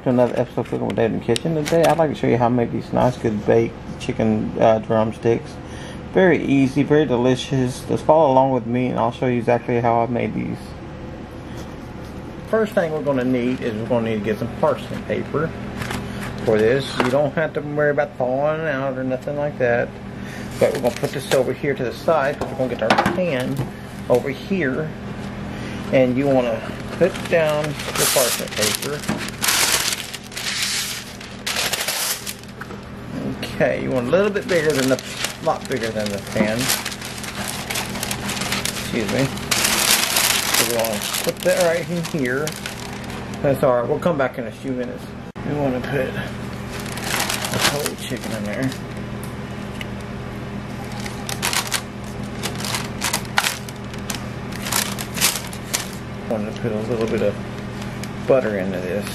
back to another episode of Cooking with Dave in the Kitchen. Today I'd like to show you how to make these nice good baked chicken drumsticks. Very easy, very delicious. Just follow along with me and I'll show you exactly how I made these. First thing we're going to need is we're going to need to get some parchment paper for this. You don't have to worry about thawing out or nothing like that. But we're going to put this over here to the side because we're going to get our pan over here. And you want to put down the parchment paper. Okay, you want a little bit bigger than lot bigger than the pan. Excuse me. So we want to put that right in here. That's alright, we'll come back in a few minutes. We want to put the whole chicken in there. Want to put a little bit of butter into this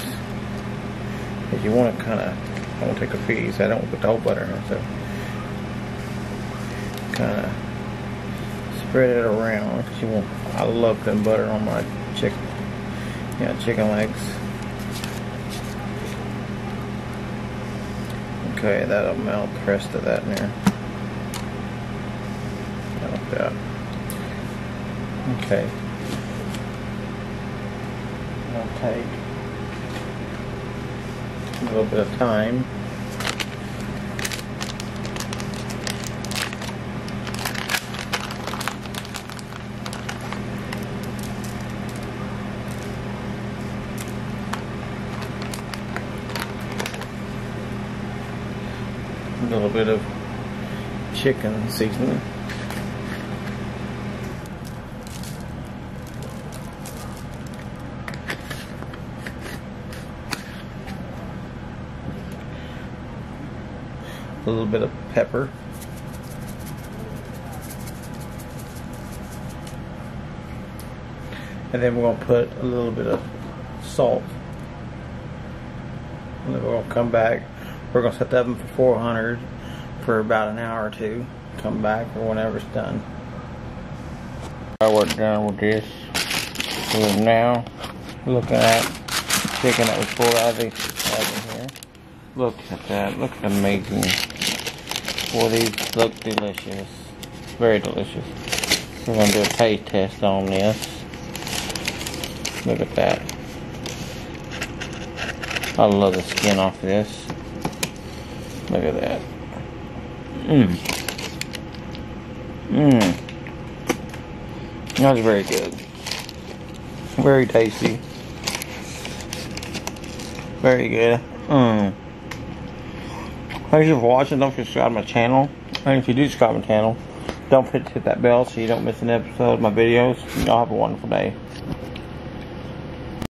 because you want to kind of, I won't take a piece, I don't put the whole butter in it, so kind of spread it around because you want, I love putting butter on my chicken, chicken legs. Okay, that'll melt the rest of that in there. Like that. Okay. I'll take a little bit of time. A little bit of chicken seasoning. A little bit of pepper. And then we're going to put a little bit of salt. And then we're going to come back. We're going to set the oven for 400 for about an hour or two. Come back or whenever it's done. We're done with this. So now looking at chicken that was pulled out of the oven here. Look at that. Looks amazing. Boy, these look delicious. Very delicious. We're going to do a taste test on this. Look at that. I love the skin off this. Look at that. That's very good. Very tasty. Very good. Thank you for watching. Don't forget to subscribe to my channel. And if you do subscribe to my channel, don't forget to hit that bell so you don't miss an episode of my videos. Y'all have a wonderful day.